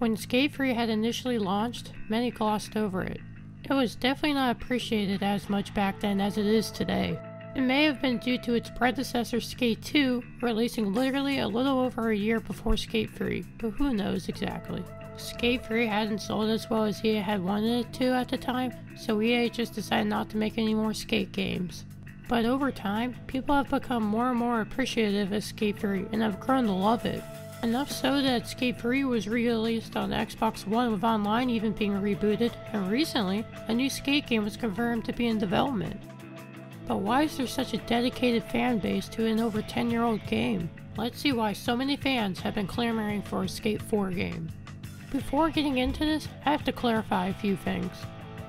When Skate 3 had initially launched, many glossed over it. It was definitely not appreciated as much back then as it is today. It may have been due to its predecessor Skate 2 releasing literally a little over a year before Skate 3, but who knows exactly. Skate 3 hadn't sold as well as EA had wanted it to at the time, so EA just decided not to make any more skate games. But over time, people have become more and more appreciative of Skate 3 and have grown to love it. Enough so that Skate 3 was re-released on Xbox One with online even being rebooted, and recently, a new skate game was confirmed to be in development. But why is there such a dedicated fan base to an over 10-year-old game? Let's see why so many fans have been clamoring for a Skate 4 game. Before getting into this, I have to clarify a few things.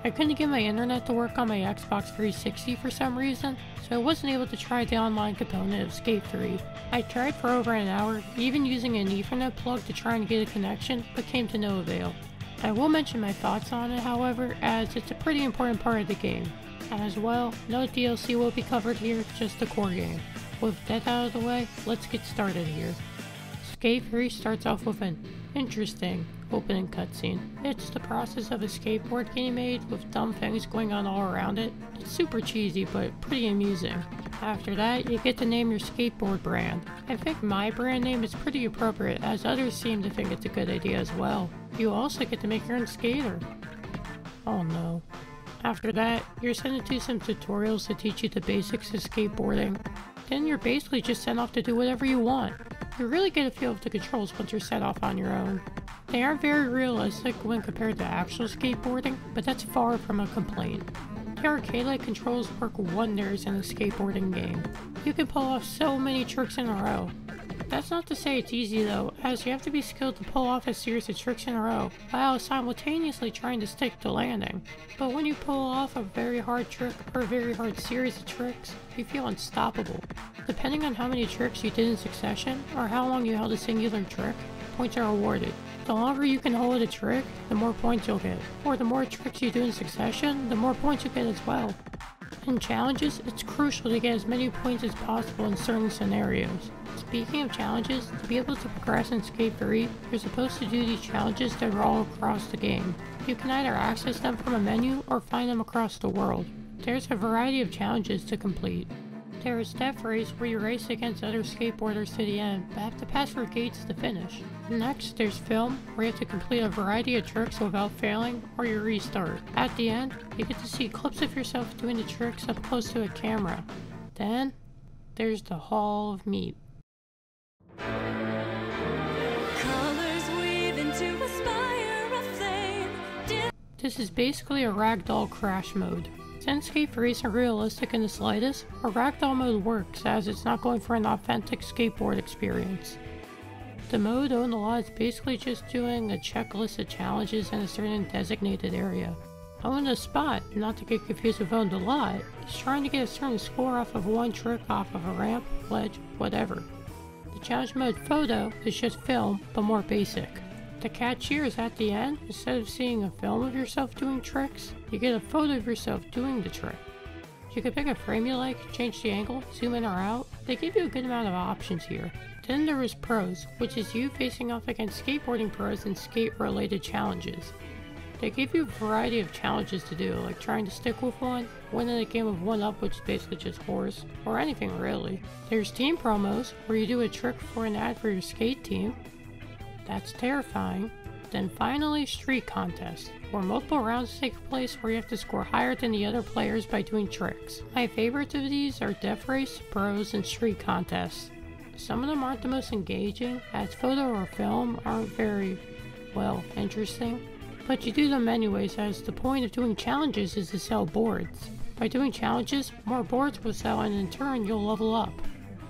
I couldn't get my internet to work on my Xbox 360 for some reason, so I wasn't able to try the online component of Skate 3. I tried for over an hour, even using an Ethernet plug to try and get a connection, but came to no avail. I will mention my thoughts on it, however, as it's a pretty important part of the game. As well, no DLC will be covered here, just the core game. With that out of the way, let's get started here. Skate 3 starts off with an interesting opening cutscene. It's the process of a skateboard getting made with dumb things going on all around it. It's super cheesy but pretty amusing. After that, you get to name your skateboard brand. I think my brand name is pretty appropriate as others seem to think it's a good idea as well. You also get to make your own skater. Oh no. After that, you're sent to some tutorials to teach you the basics of skateboarding. Then you're basically just sent off to do whatever you want. You really get a feel of the controls once you're set off on your own. They aren't very realistic when compared to actual skateboarding, but that's far from a complaint. The arcade-like controls work wonders in a skateboarding game. You can pull off so many tricks in a row. That's not to say it's easy though, as you have to be skilled to pull off a series of tricks in a row, while simultaneously trying to stick to landing. But when you pull off a very hard trick or a very hard series of tricks, you feel unstoppable. Depending on how many tricks you did in succession, or how long you held a singular trick, points are awarded. The longer you can hold a trick, the more points you'll get, or the more tricks you do in succession, the more points you get as well. In challenges, it's crucial to get as many points as possible in certain scenarios. Speaking of challenges, to be able to progress in Skate 3, you're supposed to do these challenges that are all across the game. You can either access them from a menu or find them across the world. There's a variety of challenges to complete. There is Death Race, where you race against other skateboarders to the end, but have to pass through gates to finish. Next, there's Film, where you have to complete a variety of tricks without failing, or you restart. At the end, you get to see clips of yourself doing the tricks up close to a camera. Then, there's the Hall of Meat. This is basically a ragdoll crash mode. Since Skate 3 isn't realistic in the slightest, a ragdoll mode works as it's not going for an authentic skateboard experience. The mode Own the Lot is basically just doing a checklist of challenges in a certain designated area. Own the Spot, not to get confused with Own the Lot, is trying to get a certain score off of one trick off of a ramp, ledge, whatever. The challenge mode Photo is just film, but more basic. The catch here is at the end, instead of seeing a film of yourself doing tricks, you get a photo of yourself doing the trick. You can pick a frame you like, change the angle, zoom in or out. They give you a good amount of options here. Then there is Pros, which is you facing off against skateboarding pros in skate-related challenges. They give you a variety of challenges to do, like trying to stick with one, winning a game of 1-up, which is basically just horse, or anything really. There's Team Promos, where you do a trick for an ad for your skate team. That's terrifying. Then finally, Street Contest, where multiple rounds take place where you have to score higher than the other players by doing tricks. My favorites of these are Death Race, Pros, and Street Contests. Some of them aren't the most engaging, as photo or film aren't very, well, interesting. But you do them anyways, as the point of doing challenges is to sell boards. By doing challenges, more boards will sell and in turn you'll level up.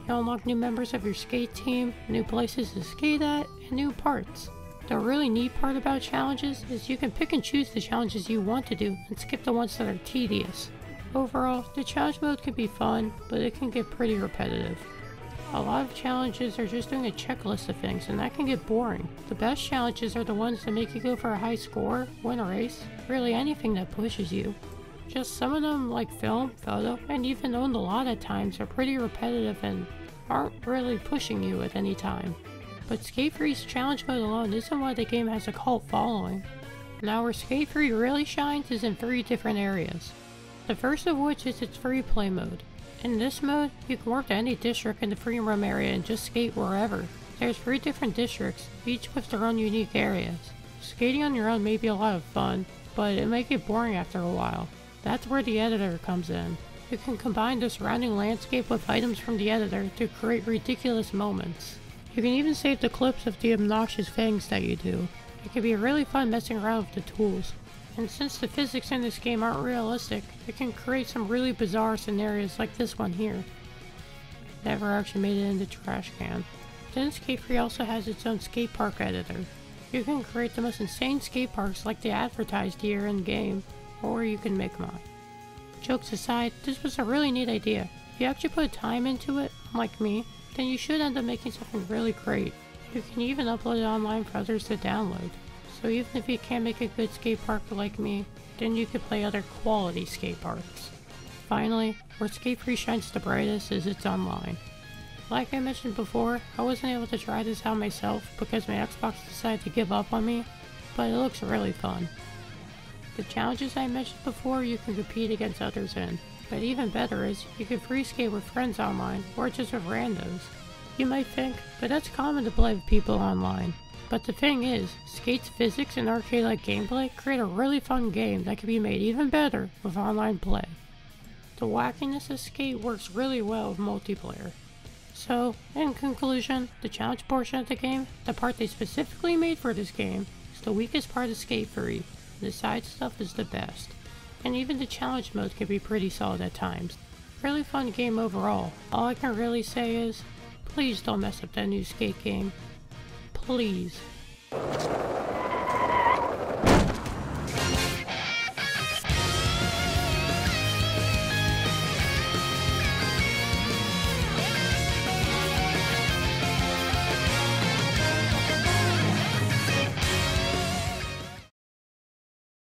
You'll unlock new members of your skate team, new places to skate at, and new parts. The really neat part about challenges is you can pick and choose the challenges you want to do and skip the ones that are tedious. Overall, the challenge mode can be fun, but it can get pretty repetitive. A lot of challenges are just doing a checklist of things, and that can get boring. The best challenges are the ones that make you go for a high score, win a race, really anything that pushes you. Just some of them, like film, photo, and even Own the Lot at times, are pretty repetitive and aren't really pushing you at any time. But Skate 3's challenge mode alone isn't why the game has a cult following. Now where Skate 3 really shines is in 3 different areas. The first of which is its free play mode. In this mode, you can work to any district in the free roam area and just skate wherever. There's 3 different districts, each with their own unique areas. Skating on your own may be a lot of fun, but it may get boring after a while. That's where the editor comes in. You can combine the surrounding landscape with items from the editor to create ridiculous moments. You can even save the clips of the obnoxious things that you do. It can be really fun messing around with the tools. And since the physics in this game aren't realistic, it can create some really bizarre scenarios like this one here. Never actually made it in the trash can. Then Skate 3 also has its own skate park editor. You can create the most insane skate parks like they advertised here in game, or you can make them up. Jokes aside, this was a really neat idea. If you actually put time into it, unlike me, then you should end up making something really great. You can even upload it online for others to download. So even if you can't make a good skate park like me, then you could play other quality skate parks. Finally, where Skate 3 shines the brightest is its online. Like I mentioned before, I wasn't able to try this out myself because my Xbox decided to give up on me, but it looks really fun. The challenges I mentioned before you can compete against others in, but even better is you can free skate with friends online or just with randos. You might think, but that's common to play with people online. But the thing is, Skate's physics and arcade-like gameplay create a really fun game that can be made even better with online play. The wackiness of Skate works really well with multiplayer. So, in conclusion, the challenge portion of the game, the part they specifically made for this game, is the weakest part of Skate 3. The side stuff is the best. And even the challenge mode can be pretty solid at times. Really fun game overall. All I can really say is, please don't mess up that new Skate game. Please.